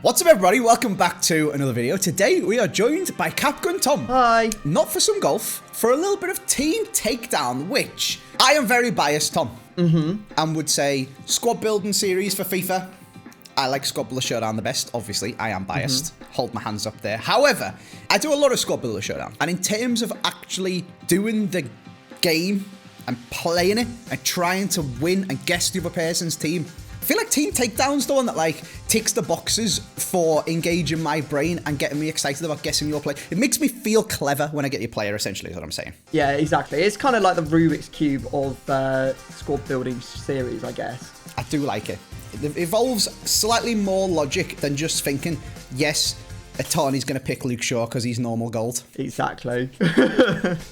What's up, everybody? Welcome back to another video. Today we are joined by Capgun Tom. Hi. Not for some golf, for a little bit of team takedown, which I am very biased, Tom. And would say squad building series for FIFA. I like Squad Builder Showdown the best. Obviously, I am biased. Hold my hands up there. However, I do a lot of Squad Builder Showdown. And in terms of actually doing the game and playing it and trying to win and guess the other person's team, I feel like Team Takedown's the one that like ticks the boxes for engaging my brain and getting me excited about guessing your play. It makes me feel clever when I get your player, essentially, is what I'm saying. Yeah, exactly. It's kind of like the Rubik's Cube of squad building series, I guess. I do like it. It involves slightly more logic than just thinking, yes, Atani's going to pick Luke Shaw because he's normal gold. Exactly.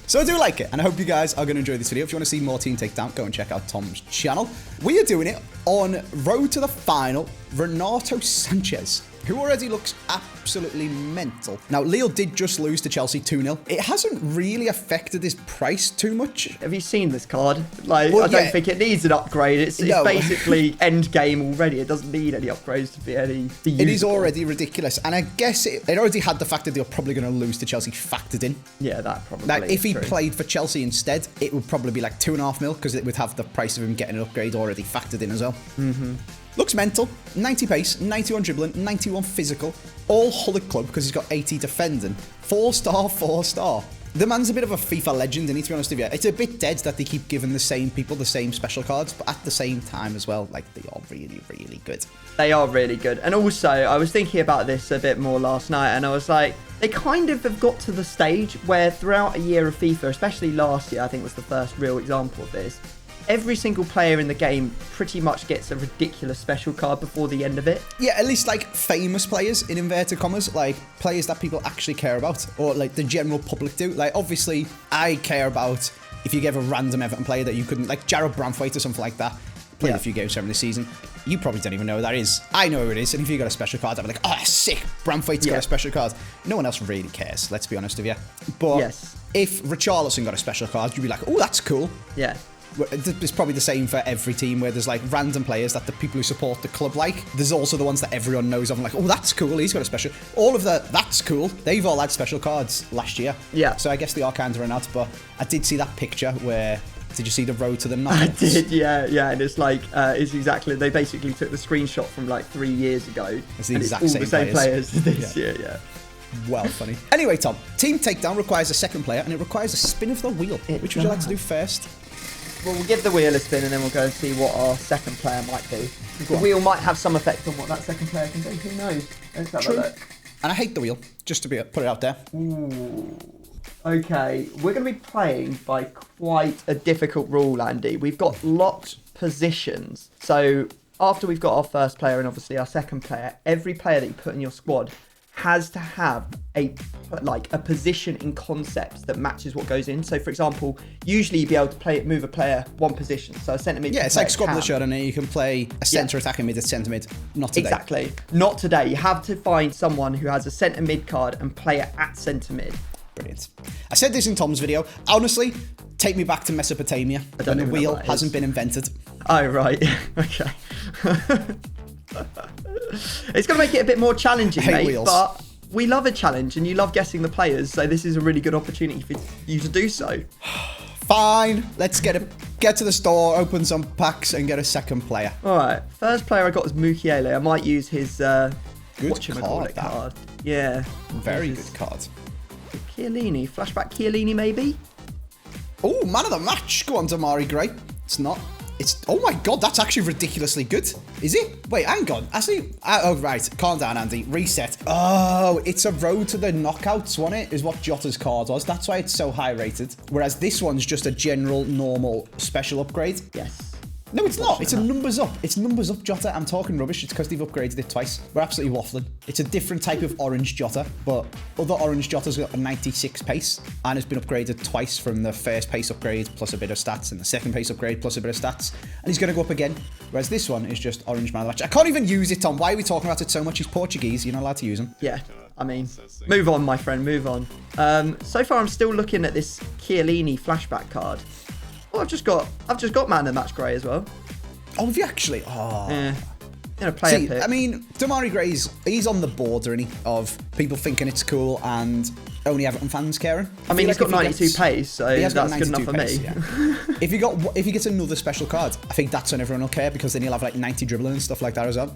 So I do like it, and I hope you guys are going to enjoy this video. If you want to see more Team Takedown, go and check out Tom's channel. We are doing it on Road to the Final, Renato Sanchez, who already looks absolutely mental. Now, Lille did just lose to Chelsea 2-0. It hasn't really affected his price too much. Have you seen this card? Like, Well, I don't yeah. think it needs an upgrade. It's No. basically end game already. It doesn't need any upgrades to be any. It is already ridiculous, and I guess it already had the fact that they're probably going to lose to Chelsea factored in. Yeah, that probably. Like, if he is true. played for Chelsea instead, it would probably be like 2.5 mil because it would have the price of him getting an upgrade already factored in as well. Looks mental. 90 pace, 91 dribbling, 91 physical. All Hullet club because he's got 80 defending. 4-star, 4-star. The man's a bit of a FIFA legend, and to be honest with you, it's a bit dead that they keep giving the same people the same special cards, but at the same time as well, like, they are really, really good. They are really good. And also, I was thinking about this a bit more last night, and I was like, they kind of have got to the stage where throughout a year of FIFA, especially last year, I think was the first real example of this, every single player in the game pretty much gets a ridiculous special card before the end of it. Yeah, at least like famous players in inverted commas, like players that people actually care about, or like the general public do. Like, obviously, I care about if you give a random Everton player that you couldn't, like Jared Bramthwaite or something like that, played a few games for him this season. You probably don't even know who that is. I know who it is, and if you got a special card, I'd be like, oh, sick, Bramthwaite's got a special card. No one else really cares, let's be honest with you. But if Richarlison got a special card, you'd be like, oh, that's cool. Yeah. It's probably the same for every team where there's like random players that the people who support the club like. There's also the ones that everyone knows of and like, oh, that's cool, he's got a special. All of that's cool. They've all had special cards last year. Yeah. So I guess they are kind of run out, but I did see that picture where, did you see the road to the knockouts? I did, yeah. And it's like, it's exactly, they basically took the screenshot from like 3 years ago. It's the and exact it's all same the same players this year, Well, funny. Anyway, Tom, Team Takedown requires a second player and it requires a spin of the wheel. Which would you like to do first? Well, we'll give the wheel a spin and then we'll go and see what our second player might do. The wheel might have some effect on what that second player can do. Who knows? Let's have a look. And I hate the wheel, just to put it out there. Ooh. Okay, we're going to be playing by quite a difficult rule, Andy. We've got locked positions. So after we've got our first player and obviously our second player, every player that you put in your squad has to have a position in concept that matches what goes in. So, for example, usually you'd be able to move a player one position. So a centre mid. Yeah, it's like Squad Builder Showdown, and you can play a centre attacking mid, a centre mid. Not today. Exactly. Not today. You have to find someone who has a centre mid card and play it at centre mid. Brilliant. I said this in Tom's video. Honestly, take me back to Mesopotamia when the wheel hasn't been invented. Oh, right. Okay. It's going to make it a bit more challenging, mate, wheels. but we love a challenge and you love guessing the players, so this is a really good opportunity for you to do so. Fine, let's get to the store, open some packs and get a second player. All right, first player I got is Mukiele. I might use his good card. Yeah. Very good card. Chiellini, flashback Chiellini maybe? Oh, man of the match. Go on, Damari Gray. It's not. Oh my god, that's actually ridiculously good. Is it? Wait, hang on. Actually, oh right, calm down, Andy. Reset. Oh, it's a road to the knockouts, wasn't it? Is what Jota's card was. That's why it's so high rated. Whereas this one's just a general, normal, special upgrade. Yes. No, it's not. It's a numbers up. It's numbers up Jota. I'm talking rubbish. It's because they've upgraded it twice. We're absolutely waffling. It's a different type of orange Jota, but other orange Jota's got a 96 pace and has been upgraded twice from the first pace upgrade plus a bit of stats and the second pace upgrade plus a bit of stats. And he's going to go up again. Whereas this one is just orange man of the match. I can't even use it, Tom. Why are we talking about it so much? He's Portuguese. You're not allowed to use him. Yeah. I mean, move on, my friend. Move on. So far, I'm still looking at this Chiellini flashback card. Oh, I've just got man of the match Gray as well. Oh, have you actually? Oh. Yeah. player See, pick. I mean, Damari Gray's, he's on the border, isn't he, of people thinking it's cool and only Everton fans caring. I mean, he's got 92 gets, pace, so that's good enough for pace, me. Yeah. if he gets another special card, I think that's when everyone will care, because then he'll have like 90 dribbling and stuff like that as well.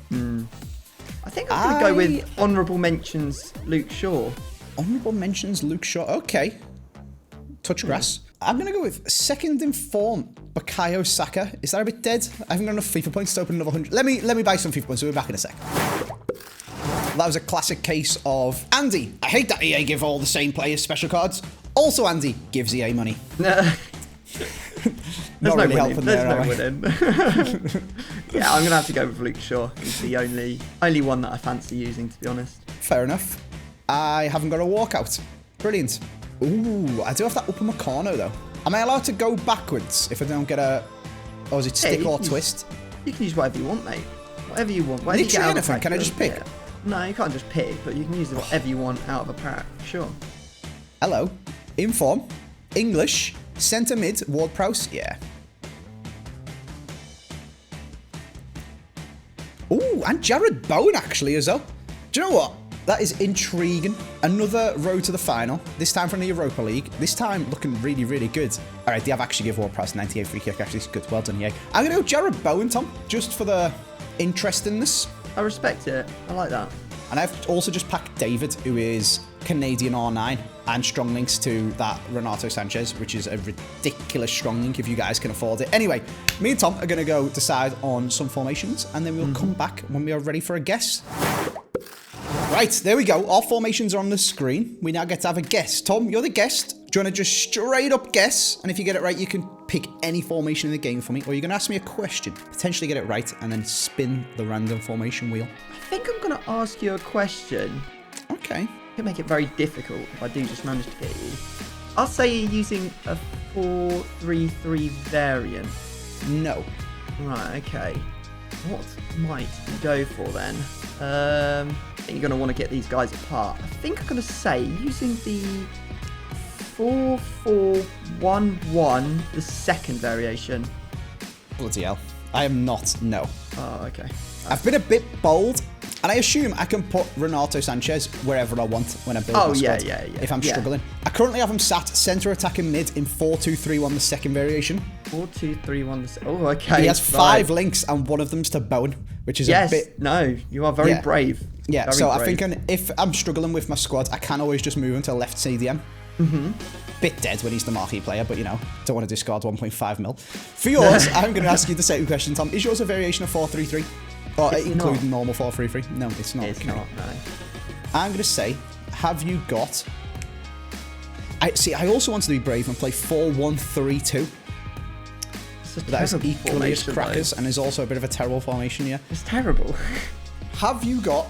I think I'm going to go with honourable mentions Luke Shaw. Honourable mentions Luke Shaw. Okay. Touch grass. I'm going to go with second in form, Bukayo Saka. Is that a bit dead? I haven't got enough FIFA points to open another 100. Let me buy some FIFA points. We'll be back in a sec. That was a classic case of, Andy, I hate that EA give all the same players special cards. Also, Andy gives EA money. There's Not no really winning. helping There's there, no are we? winning. Yeah, I'm going to have to go with Luke Shaw. He's the only one that I fancy using, to be honest. Fair enough. I haven't got a walkout. Brilliant. Ooh, I do have that Upamecano though. Am I allowed to go backwards if I don't get a... Or is it stick or twist? You can use whatever you want, mate. Whatever you want. Whatever Literally anything. Can I just pick? Yeah. No, you can't just pick, but you can use whatever you want out of a pack. Sure. Hello. Inform. English. Centre mid. Ward-Prowse. Yeah. Ooh, and Jared Bowen actually as well. Do you know what? That is intriguing. Another road to the final. This time from the Europa League. This time looking really, really good. All right, they have actually give Ward-Prowse 98 free kick. Actually, it's good. Well done, EA. I'm going to go Jared Bowen, Tom, just for the interestingness. I respect it. I like that. And I've also just packed David, who is Canadian R9, and strong links to that Renato Sanchez, which is a ridiculous strong link if you guys can afford it. Anyway, me and Tom are going to go decide on some formations, and then we'll come back when we are ready for a guess. Right, there we go. Our formations are on the screen. We now get to have a guess. Tom, you're the guest. Do you want to just straight up guess? And if you get it right, you can pick any formation in the game for me. Or you're going to ask me a question, potentially get it right, and then spin the random formation wheel. I think I'm going to ask you a question. Okay. It could make it very difficult if I do just manage to get you. I'll say you're using a 4-3-3 variant. No. Right, okay. What might you go for then? I think you're going to want to get these guys apart. I think I'm going to say using the 4-4-1-1, the second variation. Bloody hell. I am not. No. Oh, okay. I've been a bit bold, and I assume I can put Renato Sanchez wherever I want when I build my squad. Yeah. If I'm struggling. I currently have him sat centre attacking mid in 4-2-3-1, the second variation. 4-2-3-1. Oh, okay. He has 5 links, and one of them's to Bowen, which is a bit... No, you are very brave. Yeah, very so brave. I think if I'm struggling with my squad, I can always just move him to left CDM. Bit dead when he's the marquee player, but you know, don't want to discard 1.5 mil. For yours, I'm going to ask you the same question, Tom. Is yours a variation of 4-3-3? Or including normal 4-3-3? No, it's not. It's not, no. I'm going to say, have you got... I also wanted to be brave and play 4-1-3-2. That is equally as crackers and is also a bit of a terrible formation, yeah. It's terrible. Have you got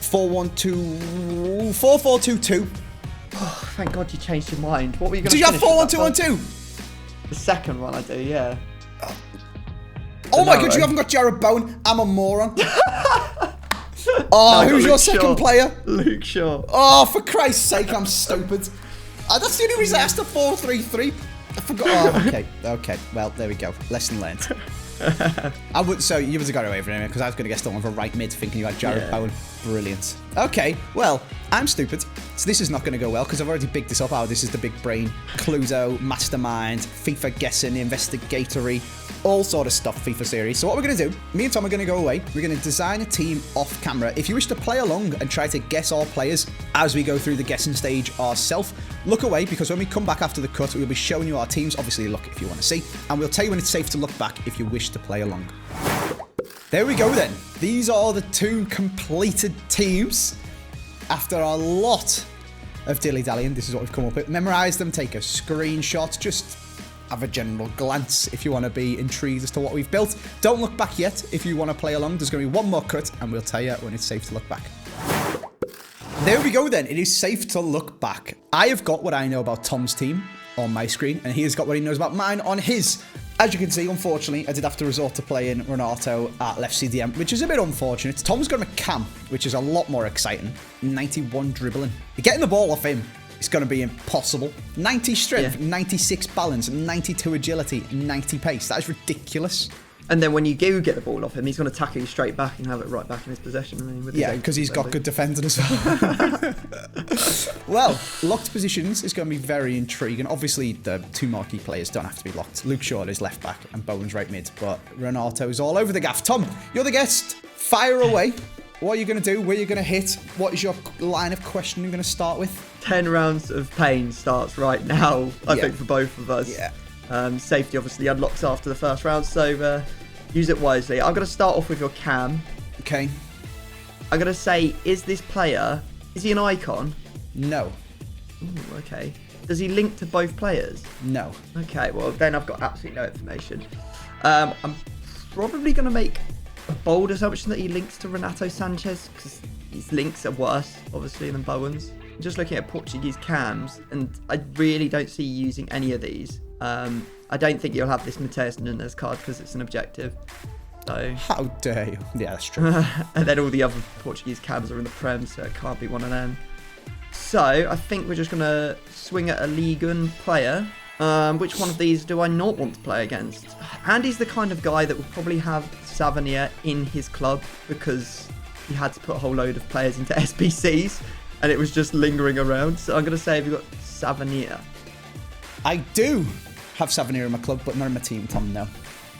4-4-2-2? Oh, thank God you changed your mind. What were you going to Do you have 4-1-2-1-2? The second one I do, yeah. Oh my God, you haven't got Jared Bowen. I'm a moron. Oh, No, who's your Luke second Shaw. player? Luke Shaw. Oh, for Christ's sake, I'm stupid. That's the only reason I asked a 4-3-3. I forgot. Oh, okay. Well, there we go. Lesson learned. So you would have got away from him because I was going to get someone for right mid thinking you had Jared Bowen. Brilliant. Okay, well, I'm stupid. So this is not going to go well because I've already bigged this up. Oh, this is the big brain. Cluedo, Mastermind, FIFA guessing, investigatory, all sort of stuff FIFA series. So what we're going to do, me and Tom are going to go away. We're going to design a team off camera. If you wish to play along and try to guess our players as we go through the guessing stage ourselves, look away because when we come back after the cut, we'll be showing you our teams. Obviously, look if you want to see. And we'll tell you when it's safe to look back if you wish to play along. There we go then. These are the 2 completed teams. After a lot of dilly-dallying, this is what we've come up with. Memorize them, take a screenshot, just have a general glance if you want to be intrigued as to what we've built. Don't look back yet if you want to play along. There's going to be one more cut and we'll tell you when it's safe to look back. There we go then. It is safe to look back. I have got what I know about Tom's team on my screen and he has got what he knows about mine on his. As you can see, unfortunately, I did have to resort to playing Renato at left CDM, which is a bit unfortunate. Tom's got him a cam, which is a lot more exciting. 91 dribbling. Getting the ball off him is going to be impossible. 90 strength, 96 balance, 92 agility, 90 pace. That is ridiculous. And then when you do get the ball off him, he's going to tackle you straight back and have it right back in his possession. I mean, with Yeah, because he's got good defending as well. Well, locked positions is going to be very intriguing. Obviously, the two marquee players don't have to be locked. Luke Shaw is left back and Bowen's right mid, but Renato's all over the gaff. Tom, you're the guest. Fire away. What are you going to do? Where are you going to hit? What is your line of questioning going to start with? 10 rounds of pain starts right now, I think, for both of us. Yeah. Safety obviously unlocks after the first round, so use it wisely. I'm going to start off with your cam. Okay. I'm going to say, is this player, is he an icon? No. Ooh, okay. Does he link to both players? No. Okay, well, then I've got absolutely no information. I'm probably going to make a bold assumption that he links to Renato Sanchez, because his links are worse, obviously, than Bowen's. I'm just looking at Portuguese cams, and I really don't see you using any of these. I don't think you'll have this Mateus Nunes card because it's an objective. So How dare you? Yeah, that's true. and then all the other Portuguese cams are in the Prem, so it can't be one of them. So I think we're just going to swing at a Ligue 1 player. Which one of these do I not want to play against? Andy's the kind of guy that would probably have Savanier in his club because he had to put a whole load of players into SBCs and it was just lingering around. So I'm going to say, have you got Savanier? I do have Savanier in my club, but not in my team, Tom, no.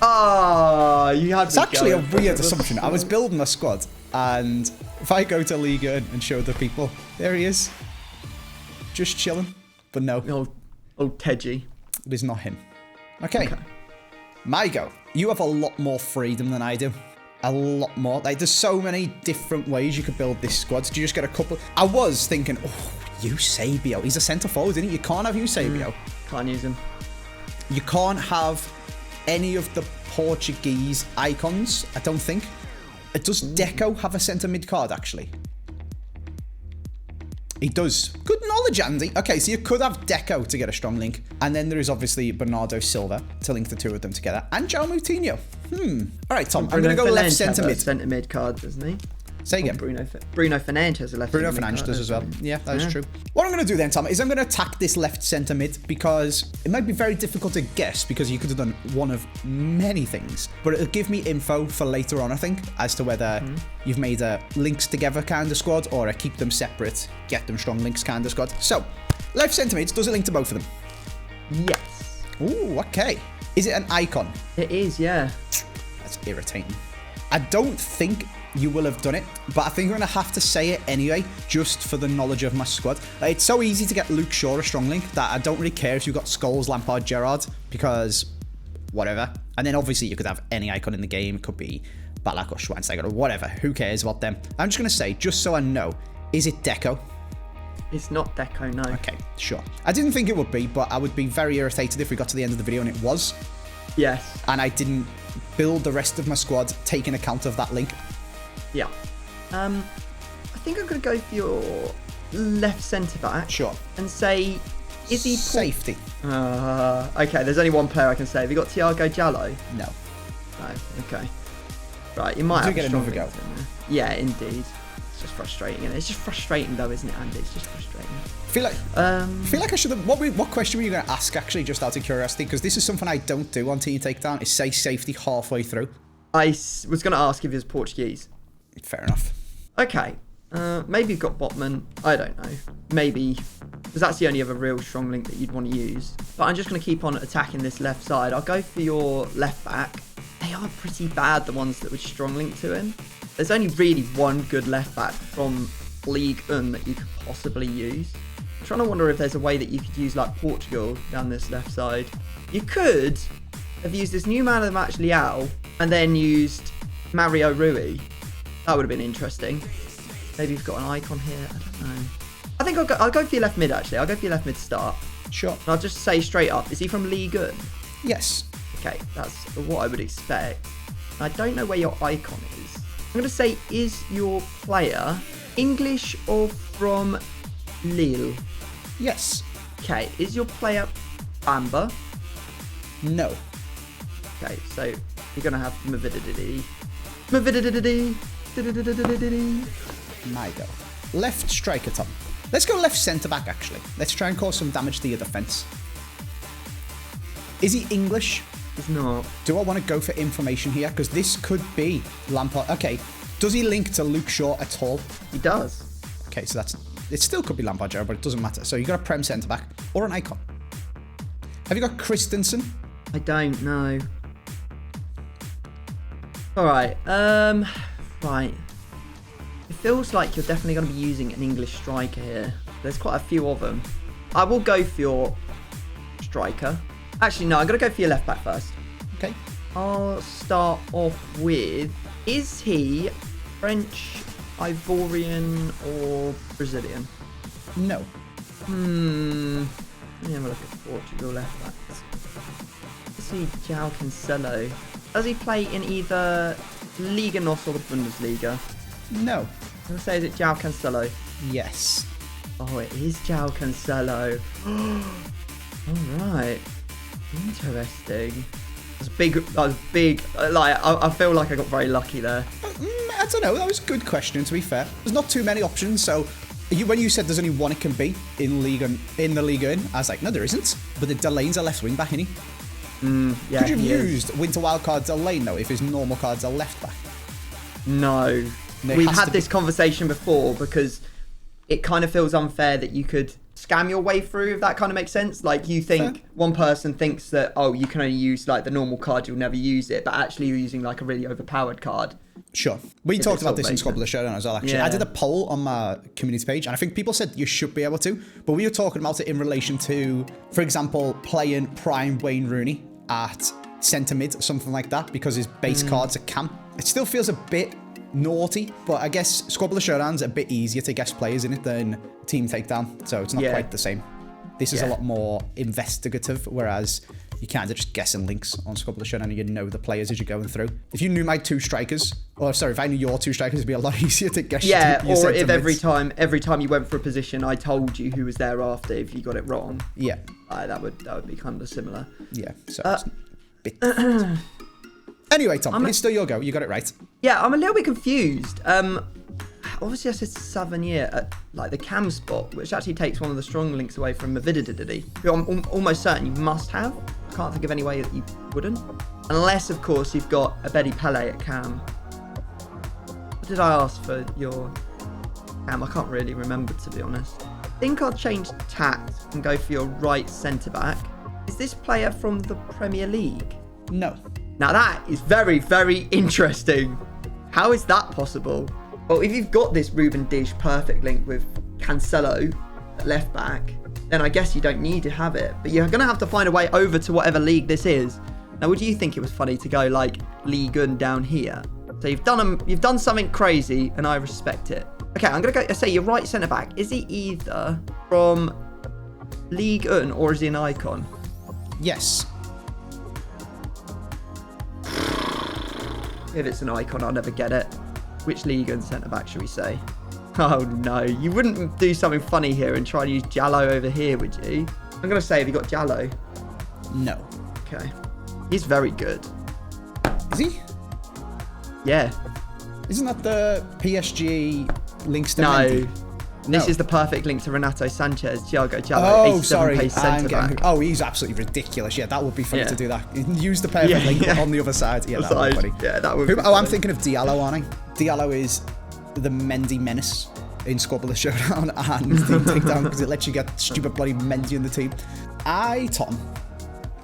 Ah, you had. It's actually a weird assumption. I was building a squad, and if I go to Liga and show the people, there he is. Just chilling. But no, Old Tedgy. it is not him. Okay. My go. You have a lot more freedom than I do. A lot more. Like, there's so many different ways you could build this squad. Do you just get a couple? I was thinking, oh, Eusebio. He's a centre forward, isn't he? You can't have Eusebio. Can't use him. You can't have any of the Portuguese icons, I don't think. Does Deco have a centre mid card, actually? He does. Good knowledge, Andy. Okay, so you could have Deco to get a strong link. And then there is obviously Bernardo Silva to link the two of them together. And João Moutinho. All right, Tom, I'm going to go left centre mid. Centre mid card, doesn't he? Say again. Bruno Fernandes has a left Bruno centre mid Fernandes card, does as well. doesn't he? Yeah, that is true. What I'm going to do then, Tom, is I'm going to attack this left centre mid because it might be very difficult to guess because you could have done one of many things. But it'll give me info for later on, I think, as to whether you've made a links together kind of squad or a keep them separate, get them strong links kind of squad. So, left centre mid, does it link to both of them? Yes. Ooh, okay. Is it an icon? It is, yeah. That's irritating. I don't think you will have done it, but I think I'm going to have to say it anyway, just for the knowledge of my squad. Like, it's so easy to get Luke Shaw a strong link that I don't really care if you've got Scholes, Lampard, Gerrard, because whatever. And then obviously you could have any icon in the game. It could be Ballack or Schweinsteiger or whatever. Who cares about them? I'm just going to say, just so I know, is it Deco? It's not Deco, no. Okay, sure. I didn't think it would be, but I would be very irritated if we got to the end of the video and it was. Yes. And I didn't build the rest of my squad taking account of that link. Yeah. I think I'm going to go for your left centre back. Sure. And say, is he... Safety. Okay, there's only one player I can say. Have you got Thiago Jallo? No. No, okay. Right, you might have get a strong another link in there. Yeah, indeed. It's just frustrating, isn't it? It's just frustrating though, isn't it, Andy? It's just frustrating. I feel like I should have... What question were you going to ask, actually, just out of curiosity? Because this is something I don't do on Team Takedown, is say safety halfway through. I was going to ask if he was Portuguese. Fair enough. Okay. Maybe you've got Botman. I don't know. Maybe. Because that's the only other real strong link that you'd want to use. But I'm just going to keep on attacking this left side. I'll go for your left back. They are pretty bad, the ones that would strong link to him. There's only really one good left back from Ligue 1 that you could possibly use. I'm trying to wonder if there's a way that you could use like Portugal down this left side. You could have used this new man of the match Leao and then used Mario Rui. That would have been interesting. Maybe you've got an icon here. I don't know. I think I'll go for your left mid, actually. I'll go for your left mid to start. Sure. And I'll just say straight up, is he from Ligue 1? Yes. Okay, that's what I would expect. I don't know where your icon is. I'm going to say, is your player English or from Lille? Yes. Okay, is your player Bamba? No. Okay, so you're going to have Mavididity. My go. Left striker, Tom. Let's go left centre back, actually. Let's try and cause some damage to your defence. Is he English? He's not. Do I want to go for information here? Because this could be Lampard. Okay. Does he link to Luke Shaw at all? He does. Okay, so it still could be Lampard, Gerrard, but it doesn't matter. So you got a Prem centre-back or an icon. Have you got Christensen? I don't know. Alright, right. It feels like you're definitely going to be using an English striker here. There's quite a few of them. I will go for your striker. Actually, no, I'm going to go for your left back first. Okay. I'll start off with, is he French, Ivorian, or Brazilian? No. Let me have a look at Portugal left backs. Let's see, João Cancelo. Does he play in either Liga NOS or the Bundesliga? No. I'm going to say, is it João Cancelo? Yes. Oh, it is João Cancelo. Alright. Interesting. That was big. Like, I feel like I got very lucky there. I don't know. That was a good question, to be fair. There's not too many options, so when you said there's only one it can be in the Liga, I was like, no, there isn't. But the Delane's a left wing back, isn't he? Yeah, could you have used winter wildcard Delane, though, if his normal card's a left back? No. We've had this conversation before because it kind of feels unfair that you could scam your way through, if that kind of makes sense. Like, you think one person thinks that, oh, you can only use like the normal card, you'll never use it, but actually you're using like a really overpowered card. Sure. We talked about this in Squad Builder Showdown as well, actually. Yeah. I did a poll on my community page, and I think people said you should be able to, but we were talking about it in relation to, for example, playing Prime Wayne Rooney at centre mid, something like that, because his base card's a cam. It still feels a bit naughty, but I guess Squad Builder Showdown's a bit easier to guess players in it than Team Takedown, so it's not quite the same. This is a lot more investigative, whereas you kind of just guessing links on Squad Builder Showdown and you know the players as you're going through. If you knew my two strikers, or sorry, if I knew your two strikers, it'd be a lot easier to guess. Yeah, or if every time you went for a position, I told you who was there after if you got it wrong. Yeah. That would be kind of similar. Yeah, so it's a bit anyway, Tom, it's still your go. You got it right. Yeah, I'm a little bit confused. Obviously I said Savanier at like the cam spot, which actually takes one of the strong links away from Mavididididi, who I'm almost certain you must have. I can't think of any way that you wouldn't. Unless, of course, you've got a Betty Pele at cam. What did I ask for your cam? I can't really remember, to be honest. I think I'll change tact and go for your right centre-back. Is this player from the Premier League? No. Now that is very, very interesting. How is that possible? Well, if you've got this Ruben Dish perfect link with Cancelo at left back, then I guess you don't need to have it. But you're going to have to find a way over to whatever league this is. Now, would you think it was funny to go like Ligue 1 down here? So you've done something crazy, and I respect it. Okay, I'm going to go say your right centre back. Is he either from Ligue 1 or is he an icon? Yes. If it's an icon, I'll never get it. Which Ligue 1 centre back should we say? Oh no, you wouldn't do something funny here and try and use Jallo over here, would you? I'm going to say, have you got Jallo? No. Okay. He's very good. Is he? Yeah. Isn't that the PSG links to No. Mendy? This is the perfect link to Renato Sanchez, Thiago Jallo, Oh, 87 sorry. pace centre back. Oh, he's absolutely ridiculous. Yeah, that would be funny to do that. Use the perfect link on the other side. Yeah, that would be funny. Yeah, that would be funny. I'm thinking of Diallo, aren't I? Diallo is the Mendy menace in Squad Builder Showdown and Team Takedown because it lets you get stupid bloody Mendy in the team. Tom,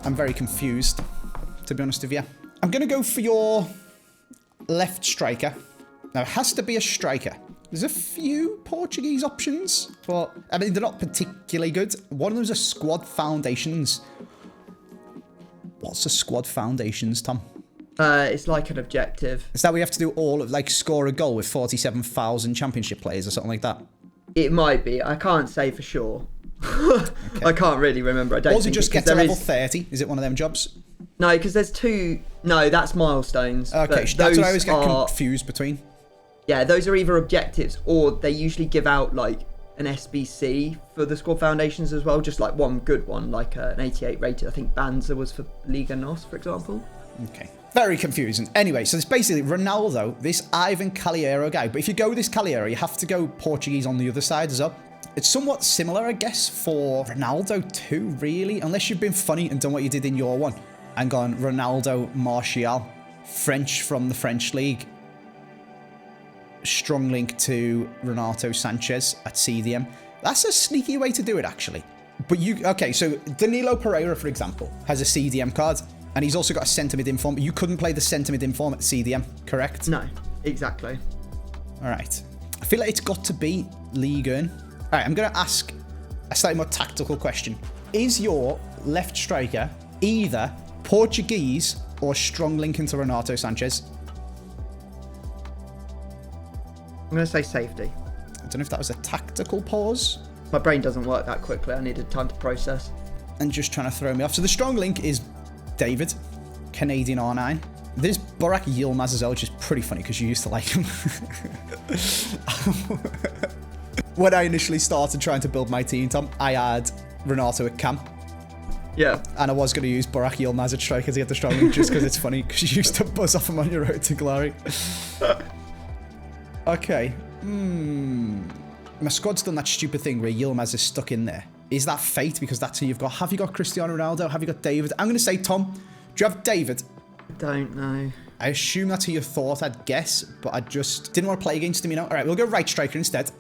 I'm very confused, to be honest with you. I'm going to go for your left striker. Now, it has to be a striker. There's a few Portuguese options, but I mean, they're not particularly good. One of them's a Squad Foundations. What's a Squad Foundations, Tom? It's like an objective. Is that we have to do all of, like, score a goal with 47,000 championship players or something like that? It might be. I can't say for sure. Okay. I can't really remember. I don't. Or does it just get to level 30? Is it one of them jobs? No, because there's two. No, that's milestones. Okay, that's what I always get confused between. Yeah, those are either objectives or they usually give out like an SBC for the Squad Foundations as well. Just like one good one, like an 88 rated. I think Banza was for Liga NOS, for example. Okay. Very confusing. Anyway, so it's basically Ronaldo, this Ivan Caliero guy. But if you go with this Caliero, you have to go Portuguese on the other side as well. It's somewhat similar, I guess, for Ronaldo too, really. Unless you've been funny and done what you did in your one. and gone Ronaldo, Martial, French from the French league. Strong link to Renato Sanchez at CDM. That's a sneaky way to do it, actually. But okay, so Danilo Pereira, for example, has a CDM card, and he's also got a centre mid inform. You couldn't play the centre mid inform at CDM, correct? No, exactly. All right. I feel like it's got to be Ligue 1. All right, I'm going to ask a slightly more tactical question. Is your left striker either Portuguese or strong link into Renato Sanchez? I'm going to say safety. I don't know if that was a tactical pause. My brain doesn't work that quickly. I needed time to process. And just trying to throw me off. So the strong link is David, Canadian R9. There's Burak Yilmaz as well, which is pretty funny because you used to like him. When I initially started trying to build my team, Tom, I had Renato at camp. Yeah. And I was going to use Burak Yilmaz at striker to get the strong link just because it's funny because you used to buzz off him on your road to glory. Okay. My squad's done that stupid thing where Yilmaz is stuck in there. Is that fate? Because that's who you've got. Have you got Cristiano Ronaldo? Have you got David? I'm going to say, Tom, do you have David? I don't know. I assume that's who you thought I'd guess, but I just didn't want to play against him, you know? All right, we'll go right striker instead.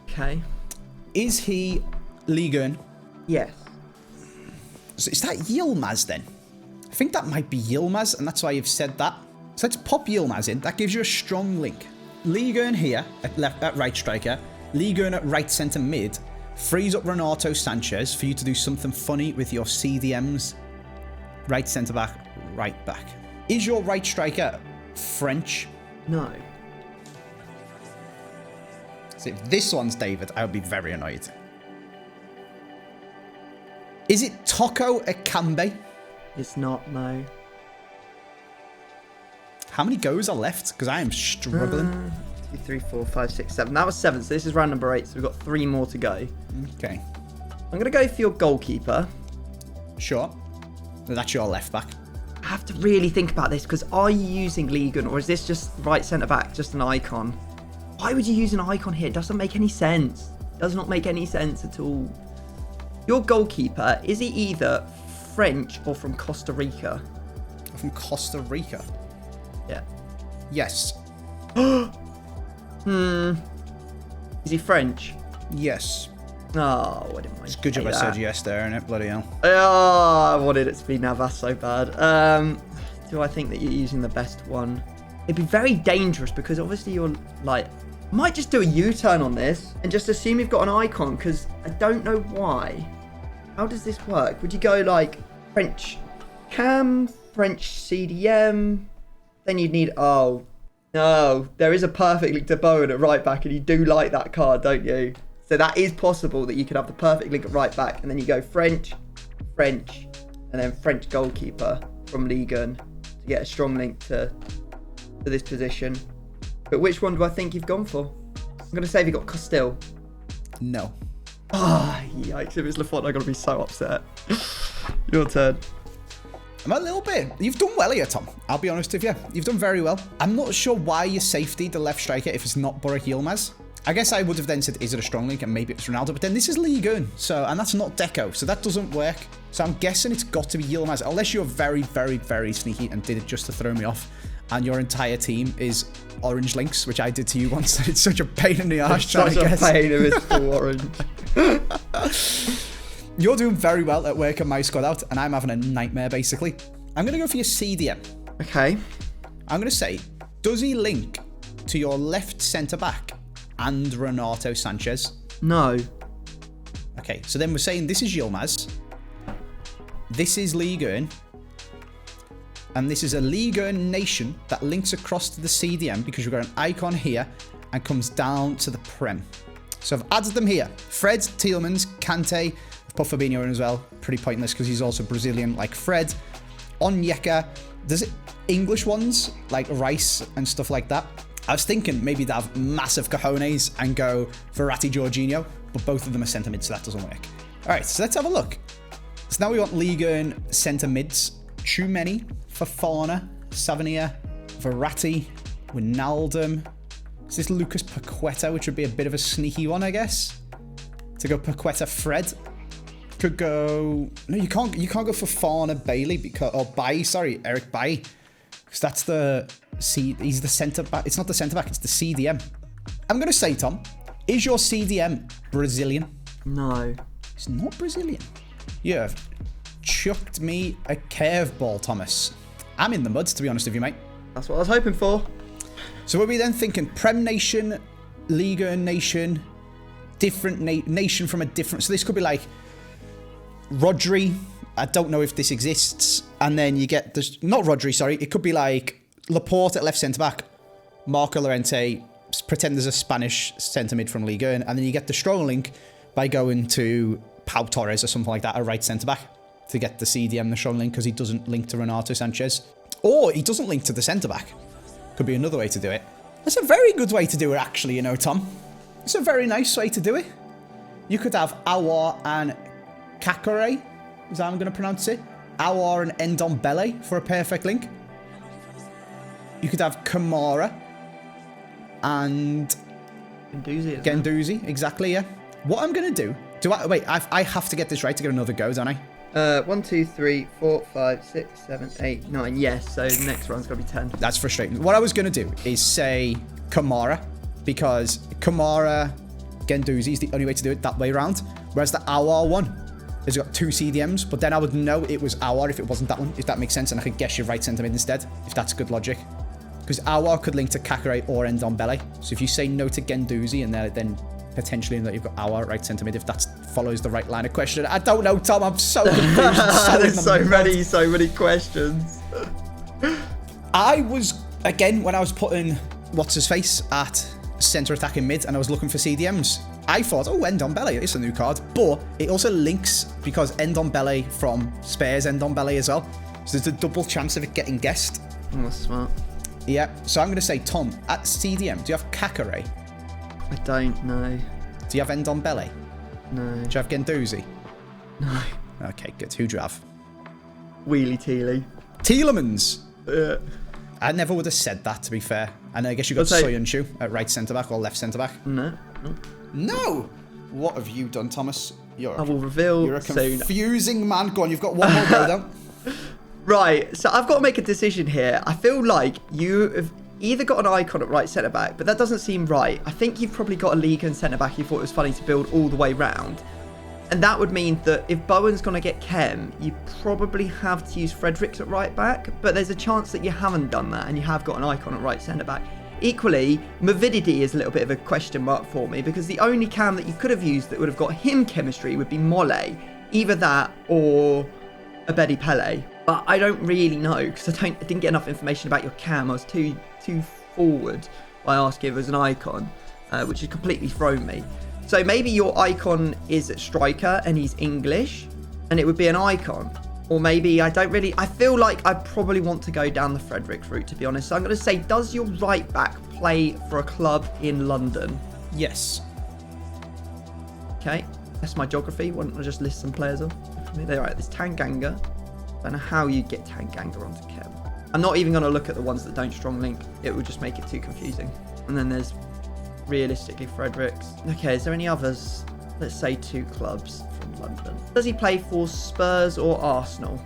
Okay. Is he Ligue 1? Yes. So is that Yilmaz then? I think that might be Yilmaz, and that's why you've said that. So let's pop Yilmaz in. That gives you a strong link. Ligue 1 here at right striker. Ligue 1 at right centre mid. Frees up Renato Sanchez for you to do something funny with your CDMs. Right centre back, right back. Is your right striker French? No. So if this one's David, I would be very annoyed. Is it Toko Ekambi? It's not, no. How many goes are left? Because I am struggling. 2, 3, 4, 5, 6, 7. That was 7, so this is round number 8, so we've got 3 more to go. Okay. I'm going to go for your goalkeeper. Sure. That's your left back. I have to really think about this, because are you using Ligue 1, or is this just right centre-back, just an icon? Why would you use an icon here? It doesn't make any sense. It does not make any sense at all. Your goalkeeper, is he either French or from Costa Rica? From Costa Rica? Yeah. Yes. Is he French? Yes. Oh, I didn't mind. It's a good job I said yes there, innit? Bloody hell. Oh, I wanted it to be Navas so bad. Do I think that you're using the best one? It'd be very dangerous because obviously you're like... I might just do a U-turn on this and just assume you've got an icon because I don't know why. How does this work? Would you go like French cam, French CDM? Then you'd need... Oh, no. There is a perfect link to Bowen at right back and you do like that card, don't you? So that is possible that you could have the perfect link at right back and then you go French, French, and then French goalkeeper from Ligue 1 to get a strong link to this position. But which one do I think you've gone for? I'm going to say you got Castile. No. Ah, yikes. If it's Lafont, I'm going to be so upset. Your turn. I'm a little bit. You've done well here, Tom. I'll be honest with you. You've done very well. I'm not sure why you safety the left striker if it's not Burak Yilmaz. I guess I would have then said, is it a strong link? And maybe it's Ronaldo. But then this is Ligue 1. And that's not Deco. So that doesn't work. So I'm guessing it's got to be Yilmaz. Unless you're very, very, very sneaky and did it just to throw me off. And your entire team is orange links, which I did to you once. It's such a pain in the arse trying to guess. Such a pain if it's full orange. You're doing very well at working my squad out. And I'm having a nightmare, basically. I'm going to go for your CDM. Okay. I'm going to say, does he link to your left centre-back and Renato Sanchez? No. Okay, so then we're saying this is Yilmaz. This is Ligue 1. And this is a Ligue 1 nation that links across to the CDM because we've got an icon here and comes down to the Prem. So I've added them here. Fred, Tielemans, Kante, put Fabinho in as well. Pretty pointless because he's also Brazilian like Fred. Onyeka. There's English ones like Rice and stuff like that. I was thinking maybe they'd have massive cojones and go Verratti, Jorginho, but both of them are centre mid, so that doesn't work. All right, so let's have a look. So now we want Ligue 1 centre mids. Tchouameni, Fofana, Savania, Verratti, Wijnaldum. Is this Lucas Paqueta, which would be a bit of a sneaky one, I guess? To go Paqueta Fred. Could go... No, you can't go for Farner Bailey because... Or Bailly, sorry. Eric Bailly. Because that's the... He's the centre back. It's not the centre back, it's the CDM. I'm going to say, Tom, is your CDM Brazilian? No. It's not Brazilian. You have chucked me a curveball, Thomas. I'm in the mud, to be honest with you, mate. That's what I was hoping for. So are we then thinking Prem Nation, Liga Nation, different nation from a different... So this could be like Rodri. I don't know if this exists. And then you get this... Not Rodri, sorry. It could be like Laporte at left centre-back, Marco Llorente, pretend there's a Spanish centre-mid from Liga, and then you get the strong link by going to Pau Torres or something like that, a right centre-back, to get the CDM, the strong link, because he doesn't link to Renato Sanchez. Or he doesn't link to the centre-back. Could be another way to do it. That's a very good way to do it, actually, you know, Tom. It's a very nice way to do it. You could have Awar and Kakare, is that how I'm going to pronounce it? Awar and Ndombele for a perfect link. You could have Kamara and Gendouzi, exactly, yeah. What I'm going to do... I have to get this right to get another go, don't I? 1, 2, 3, 4, 5, 6, 7, 8, 9. Yes, so the next round's got to be 10. That's frustrating. What I was going to do is say Kamara, because Kamara, Gendouzi is the only way to do it that way around. Whereas the Awar one has got 2 CDMs, but then I would know it was Awar if it wasn't that one, if that makes sense, and I could guess your right centre mid instead, if that's good logic. Because Awar could link to Kakare or Ndombele. So if you say no to Gendouzi and then potentially that you've got Awar right centre mid, if that follows the right line of question. I don't know, Tom. I'm so confused. There's so many questions. I was, again, when I was putting what's-his-face at centre attacking mid and I was looking for CDMs, I thought, oh, Ndombele, it's a new card. But it also links because Ndombele from Spurs Ndombele as well. So there's a double chance of it getting guessed. Oh, that's smart. Yeah, so I'm going to say, Tom, at CDM, do you have Kakare? I don't know. Do you have Ndombele? No. Do you have Gendouzi? No. Okay, good. Who do you have? Wheelie Teely. Tielemans. Yeah. I never would have said that, to be fair. And I guess you got Soyuncu at right centre-back or left centre-back. No. No! What have you done, Thomas? I will reveal You're a soon. confusing man. Go on, you've got one more go, though. Right, so I've got to make a decision here. I feel like you have either got an icon at right centre-back, but that doesn't seem right. I think you've probably got a league and centre-back you thought it was funny to build all the way round. And that would mean that if Bowen's going to get Kem, you probably have to use Fredericks at right back, but there's a chance that you haven't done that and you have got an icon at right centre-back. Equally, Movidity is a little bit of a question mark for me because the only cam that you could have used that would have got him chemistry would be Mole. Either that or Abedi Pele. But I don't really know because I didn't get enough information about your cam. I was too forward by asking if it was an icon, which has completely thrown me. So maybe your icon is a striker and he's English and it would be an icon. Or maybe I feel like I probably want to go down the Fredericks route, to be honest. So I'm going to say, does your right back play for a club in London? Yes. Okay, that's my geography. Why don't I just list some players off? They're right, there's Tanganga. I don't know how you get Tanganga onto Kem. I'm not even going to look at the ones that don't strong link. It would just make it too confusing. And then there's realistically Fredericks. Okay, is there any others? Let's say 2 clubs from London. Does he play for Spurs or Arsenal?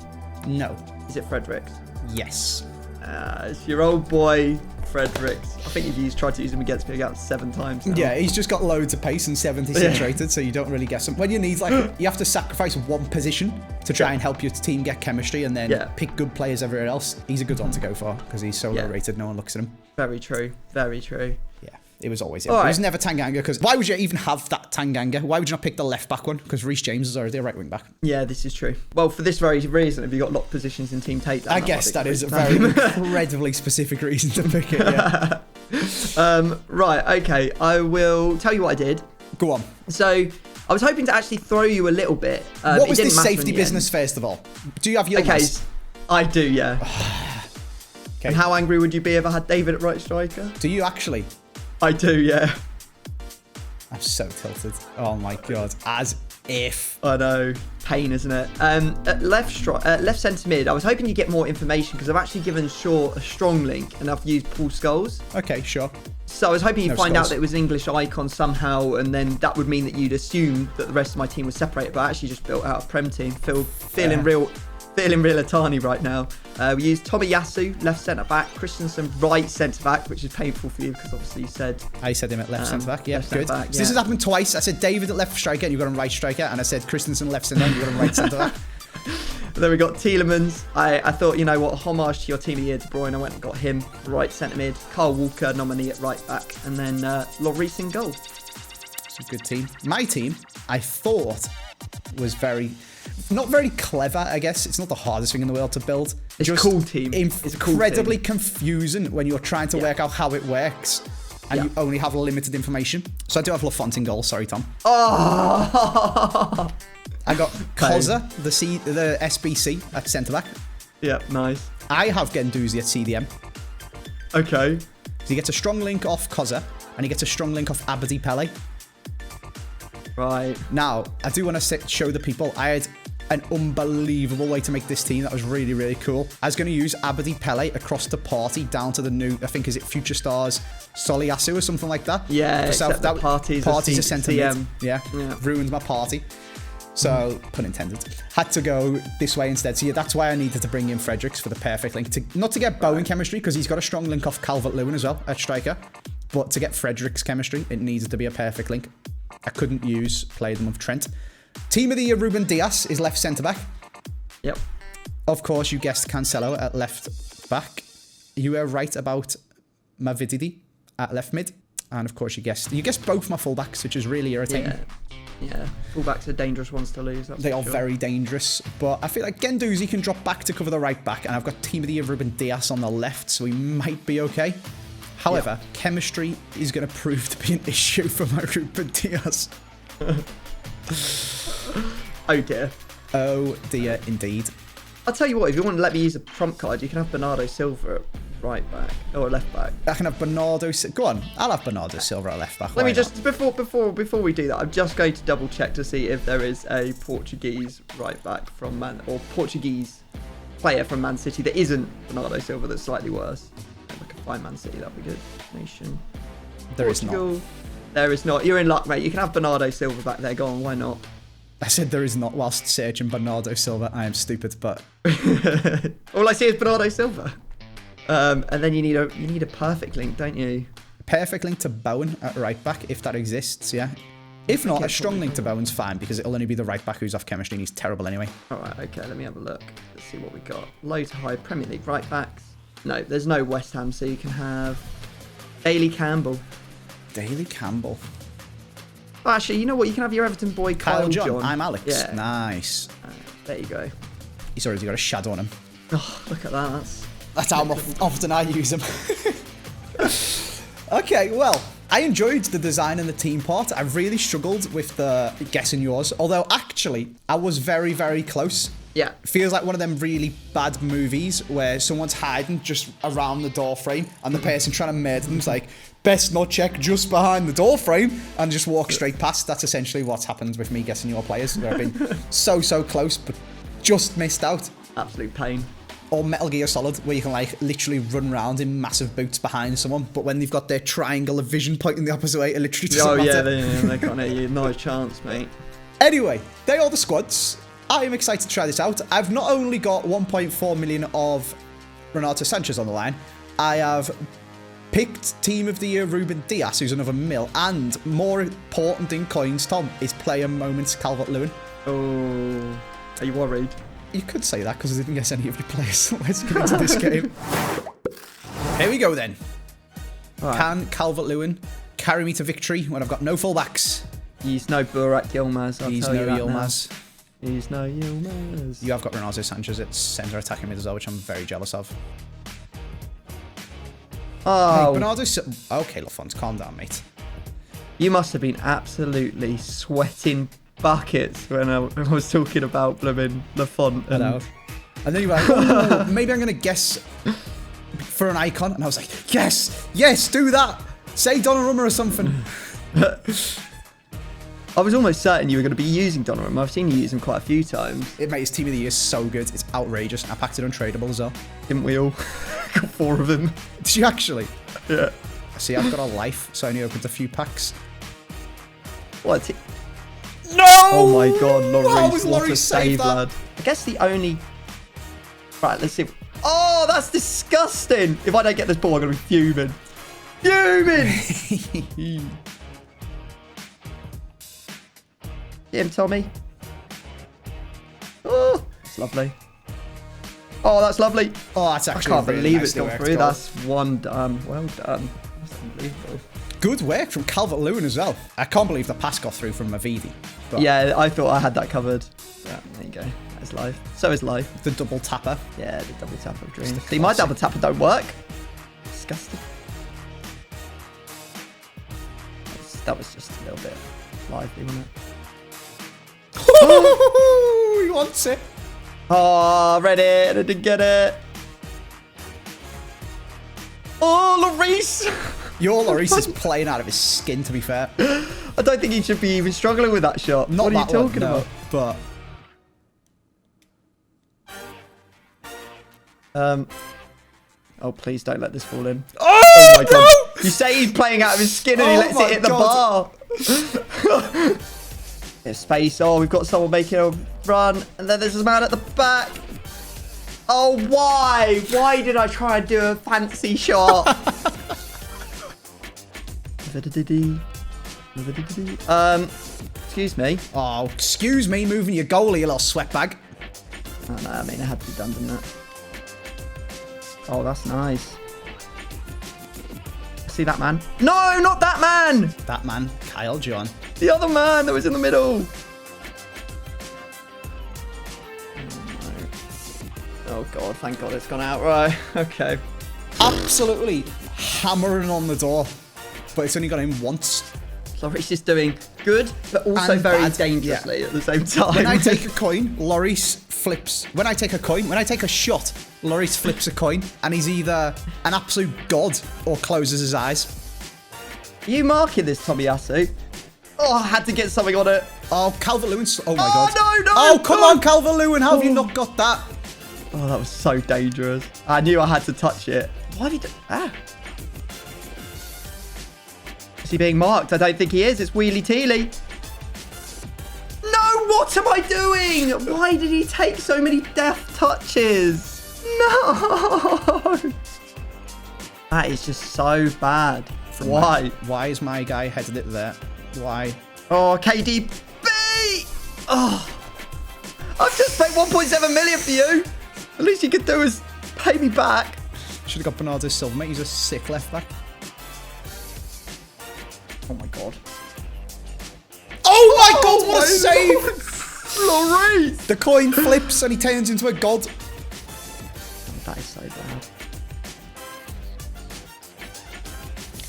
No. Is it Fredericks? Yes. It's your old boy, Fredericks. I think you've tried to use him against me about 7 times now. Yeah, he's just got loads of pace and 76 rated, so you don't really guess him. When you need, you have to sacrifice one position to try and help your team get chemistry and then pick good players everywhere else. He's a good one to go for because he's so low rated, no one looks at him. Very true. Very true. Yeah. It was always him. It was never Tanganga because why would you even have that Tanganga? Why would you not pick the left back one? Because Reece James is already a right wing back. Yeah, this is true. Well, for this very reason, have you got locked positions in Team Takedown? I guess that is a very incredibly specific reason to pick it. Yeah. Right. Okay. I will tell you what I did. Go on. So I was hoping to actually throw you a little bit. What was this safety business first of all? Do you have Yilmaz? Okay. I do. Yeah. Okay. And how angry would you be if I had David at right striker? Do you actually? I do, yeah. I'm so tilted. Oh my god. As I know. Pain, isn't it? At left centre mid, I was hoping you'd get more information because I've actually given Shaw a strong link and I've used Paul Scholes. Okay, sure. So I was hoping you'd find Scholes. out that it was an English icon somehow, and then that would mean that you'd assume that the rest of my team was separated, but I actually just built out a Prem team. Feeling real Atani right now. We used Tomiyasu, left centre-back, Christensen, right centre-back, which is painful for you because obviously you said... I said him at left centre-back, yeah, left good. centre-back, So this has happened twice. I said David at left striker and you got him right striker, and I said Christensen left centre and you got him right centre-back. Then we got Tielemans. I thought, you know what, homage to your team of the year, De Bruyne. I went and got him, right centre mid. Carl Walker, nominee at right back. And then Lloris in goal. It's a good team. My team, I thought, was not very clever, I guess. It's not the hardest thing in the world to build. It's a cool team. It's a cool incredibly team. Confusing when you're trying to work out how it works and you only have limited information. So I do have Lafont in goal. Sorry, Tom. Oh! I got Koza, the SBC at centre-back. Yeah, nice. I have Guendouzi at CDM. Okay. So he gets a strong link off Koza and he gets a strong link off Abdi Pele. Right. Now, I do want to show the people I had an unbelievable way to make this team that was really, really cool. I was going to use Abdi Pele across the party down to the new, I think, is it Future Stars Soliasu or something like that? Yeah, except the parties a centre mid. Yeah, yeah, ruined my party. So, pun intended. Had to go this way instead. So yeah, that's why I needed to bring in Fredericks for the perfect link. Not to get Bowen chemistry, because he's got a strong link off Calvert-Lewin as well at striker. But to get Fredericks chemistry, it needed to be a perfect link. I couldn't play them with Trent. Team of the year, Ruben Dias is left centre-back. Yep. Of course, you guessed Cancelo at left back. You were right about Mavididi at left mid. And of course, you guessed both my fullbacks, which is really irritating. Yeah, fullbacks are dangerous ones to lose. They are very dangerous, but I feel like Guendouzi can drop back to cover the right back, and I've got Team of the Year Ruben Dias on the left, so he might be okay. However, chemistry is going to prove to be an issue for my Ruben Dias. Oh dear. Oh dear, indeed. I'll tell you what, if you want to let me use a trump card, you can have Bernardo Silva at right back or left back. I can have Bernardo. Go on, I'll have Bernardo Silva at left back. Let me just before we do that, I'm just going to double check to see if there is a Portuguese right back from Portuguese player from Man City that isn't Bernardo Silva that's slightly worse. If I can find Man City, that'd be good. Nation. There is not. There is not. You're in luck, mate. You can have Bernardo Silva back there. Go on, why not? I said there is not whilst searching Bernardo Silva. I am stupid, but all I see is Bernardo Silva. And then you need a perfect link, don't you? Perfect link to Bowen at right back, if that exists, yeah. If not, a strong link to Bowen's fine, because it'll only be the right back who's off chemistry and he's terrible anyway. Alright, okay, let me have a look. Let's see what we got. Low to high Premier League right backs. No, there's no West Ham, so you can have Daley Campbell. Daley Campbell. Oh, actually, you know what? You can have your Everton boy, Kyle John. I'm Alex. Yeah. Nice. There you go. He's already got a shadow on him. Oh, look at that. That's how often I use him. Okay, well, I enjoyed the design and the team part. I really struggled with the guessing yours, although actually I was very, very close. Yeah. Feels like one of them really bad movies where someone's hiding just around the door frame and the person trying to murder them's like, best not check just behind the door frame and just walk straight past. That's essentially what's happened with me guessing your players, where I've been so close but just missed out. Absolute pain. Or Metal Gear Solid, where you can like literally run around in massive boots behind someone, but when they've got their triangle of vision pointing the opposite way, it literally doesn't matter. Yeah, they can't hear you. No chance, mate. Anyway, they are the squads. I am excited to try this out. I've not only got 1.4 million of Renato Sanchez on the line, I have picked Team of the Year Ruben Dias, who's another mil, and more important in coins, Tom, is player moments Calvert-Lewin. Oh, are you worried? You could say that because I didn't guess any of your players. Let's get into this game. Here we go then. Right. Can Calvert-Lewin carry me to victory when I've got no fullbacks? He's no Burak Yilmaz. He's no Yilmaz. He's no Yilmaz. You have got Renato Sanchez at centre attacking mid as well, which I'm very jealous of. Oh. Hey, Bernardo. Okay, Lafont, calm down, mate. You must have been absolutely sweating buckets when I was talking about blooming Lafont. I know. And then you were like, oh, maybe I'm going to guess for an icon. And I was like, yes, do that. Say Donnarumma or something. I was almost certain you were going to be using Donnarumma. I've seen you use him quite a few times. It made his team of the year so good. It's outrageous. I packed it untradeable as well. Didn't we all? Got 4 of them. Did you actually? Yeah. See, I've got a life, so I only opened a few packs. What? No! Oh my god, Lloris. How was What a Lloris save, that? lad. I guess the only... Right, let's see. Oh, that's disgusting. If I don't get this ball, I'm going to be fuming. Fuming! Get him, Tommy. Oh, it's lovely. Oh, that's lovely. Oh, that's I actually can't really believe nice it's gone through. That's one done. Well done. That's unbelievable. Good work from Calvert-Lewin as well. I can't believe the pass got through from Mavidi. Yeah, I thought I had that covered. Yeah, there you go. That's life. So is life. The double tapper. Yeah, the double tap of dreams. See, my double tapper don't work. Disgusting. That was just a little bit lively, wasn't it? He wants it. Oh, I read it and I didn't get it. Oh, Lloris! Your Lloris is playing out of his skin, to be fair. I don't think he should be even struggling with that shot. Not what are you that one, talking no, about? but... Oh, please don't let this fall in. Oh, my no! god. You say he's playing out of his skin and he lets it hit the bar. There's space. Oh, we've got someone making a run. And then there's a man at the back. Oh, why? Why did I try and do a fancy shot? Excuse me. Oh, excuse me, moving your goalie, you little sweatbag. Oh, no, I mean, it had to be done, didn't it? Oh, that's nice. See that man? No, not that man! That man, Kyle John. The other man that was in the middle. Oh, God, thank God it's gone out. Right, okay. Absolutely hammering on the door, but it's only gone in once. Lloris is doing good, but also And very bad, dangerously at the same time. When I take a coin, Lloris flips. When I take a shot, Lloris flips a coin, and he's either an absolute god or closes his eyes. Are you marking this, Tomiyasu? Oh, I had to get something on it. Oh, Calvert-Lewin. Oh, my God. No. Oh, come on, Calvert-Lewin. How have you not got that? Oh, that was so dangerous. I knew I had to touch it. Why did he do... Ah. Is he being marked? I don't think he is. It's wheelie-teely. No, what am I doing? Why did he take so many deft touches? No. That is just so bad. Why? Why is my guy headed it there? Why? Oh, KDB. Oh. I've just paid 1.7 million for you. At least you could do is pay me back. Should have got Bernardo Silva, mate. He's a sick left back. Oh my God. Oh my God, what a save! Lloris! The coin flips and he turns into a god. That is so bad.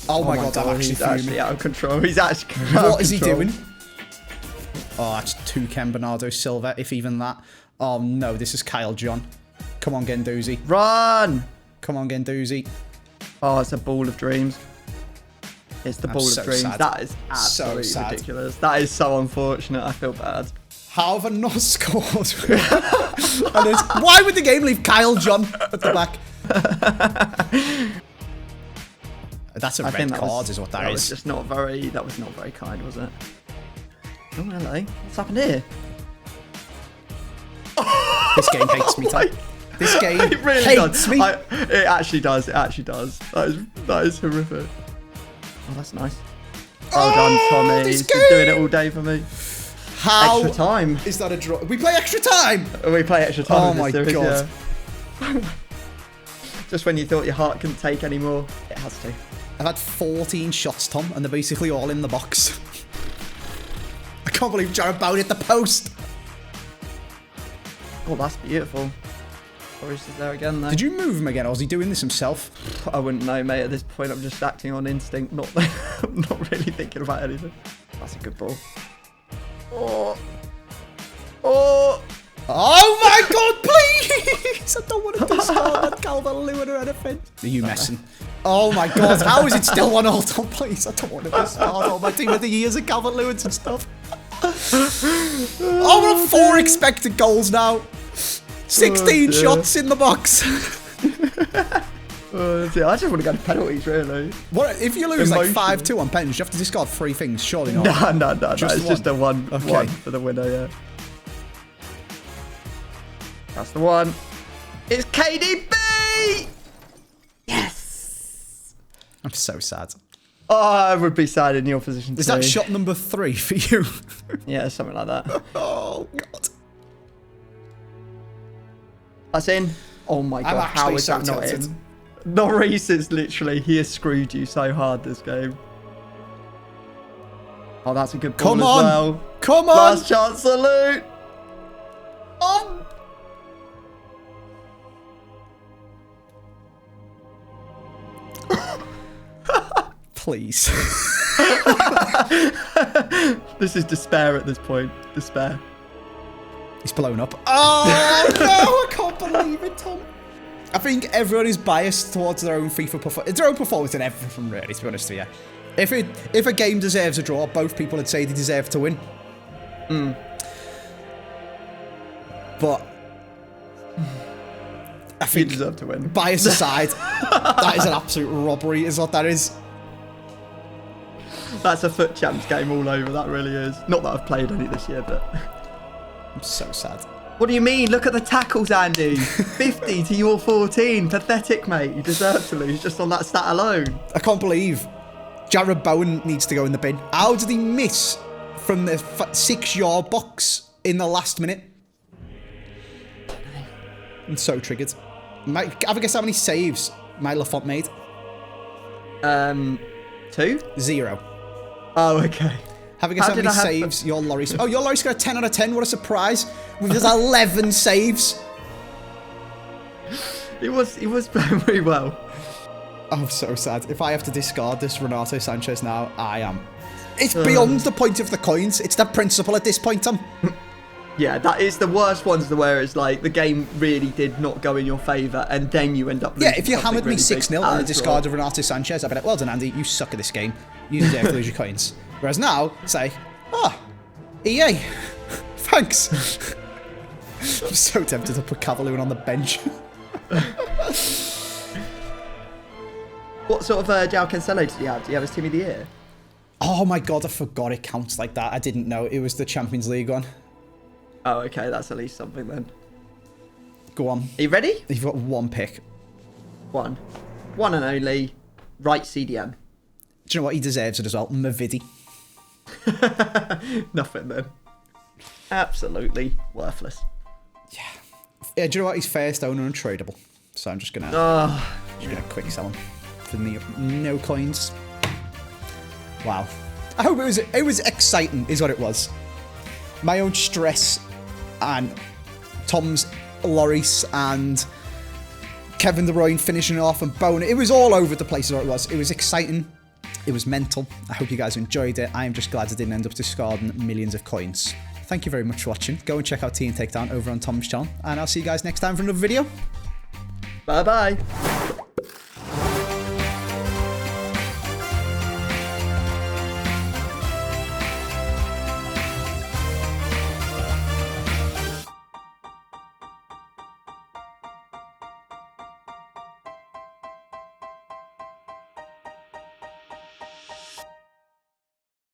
Oh my God, I'm actually he's fuming. actually out of control. He's actually out of control. What is he doing? Oh, that's 2K Bernardo Silva, if even that. Oh no, this is Kyle John. Come on, Gendouzi. Run! Come on, Gendouzi. Oh, it's a ball of dreams. It's the ball of dreams. Sad. That is absolutely sad. ridiculous. That is so unfortunate. I feel bad. How have I not scored? Why would the game leave Kyle John at the back? That's a red card, is what that is. Was just not very. That was not very kind, was it? Oh, hello. What's happened here? This game hates me, Tom. This game It really hates does. me. It actually does. It actually does. That is horrific. Oh, that's nice. Well done, Tommy. this He's been doing it game! all day for me. How Extra time. is that a draw? We play extra time. We play extra time. Oh in my this series, God. yeah. Just when you thought your heart couldn't take any more, it has to. I've had 14 shots, Tom, and they're basically all in the box. I can't believe Jared Bowen hit the post. Oh, that's beautiful. Boris is there again, though. Did you move him again, or is he doing this himself? I wouldn't know, mate. At this point, I'm just acting on instinct, not really thinking about anything. That's a good ball. Oh. Oh. Oh my God, please! I don't want to discard that Calvert-Lewin or anything. Are you messing? Oh my God, how is it still 1-0, Tom? Please, I don't want to discard all my team of the years of Calvert-Lewins and stuff. Oh, we're on 4 expected goals now. 16 shots in the box. I just want to go to penalties, really. What if you lose like 5-2 on penalties? You have to discard 3 things, surely not. No. It's just a one for the winner, yeah. That's the one. It's KDB! Yes! I'm so sad. Oh, I would be sad in your position too. Is that shot number 3 for you? Yeah, something like that. Oh, God. That's in. Oh, my God. How is that not in? Norris is literally, he has screwed you so hard this game. Oh, that's a good ball as well. Come on! Last chance salute! Oh! Please. This is despair at this point. Despair. He's blown up. Oh, no! I can't believe it, Tom. I think everyone is biased towards their own FIFA performance. Their own performance in everything, really, to be honest with you. If a game deserves a draw, both people would say they deserve to win. But I think you deserve to win. Bias aside, that is an absolute robbery, is what that is. That's a foot champs game all over, that really is. Not that I've played any this year, but... I'm so sad. What do you mean? Look at the tackles, Andy. 50 to your 14. Pathetic, mate. You deserve to lose just on that stat alone. I can't believe Jared Bowen needs to go in the bin. How did he miss from the 6-yard box in the last minute? I'm so triggered. Have a guess how many saves my Lafont made? 2? 0. Oh, okay. Have a guess how many saves your Lloris... Oh, your Lloris got a 10 out of 10. What a surprise. With his 11 saves. He was playing very well. I'm so sad. If I have to discard this Renato Sanchez now, I am. It's beyond the point of the coins. It's the principle at this point, Tom. Yeah, that is the worst ones where it's like the game really did not go in your favour and then you end up losing. Yeah, if you hammered me 6-0 on the discard of Renato Sanchez, I'd be like, well done, Andy, you suck at this game. You deserve to lose your coins. Whereas now, say, EA, thanks. I'm so tempted to put Cavalier on the bench. What sort of João Cancelo did you have? Do you have his Team of the Year? Oh my God, I forgot it counts like that. I didn't know. It was the Champions League one. Oh, okay, that's at least something then. Go on. Are you ready? You've got one pick. One and only, right CDM. Do you know what? He deserves it as well. Mavidi. Nothing then. Absolutely worthless. Yeah, do you know what? He's first owner untradeable. So I'm just gonna quick sell him for no coins. Wow. I hope it was exciting, is what it was. My own stress and Tom's Lloris and Kevin De Bruyne finishing off and Bowen. It was all over the place, is what it was. It was exciting. It was mental. I hope you guys enjoyed it. I am just glad I didn't end up discarding millions of coins. Thank you very much for watching. Go and check out Takedown over on Tom's channel. And I'll see you guys next time for another video. Bye-bye.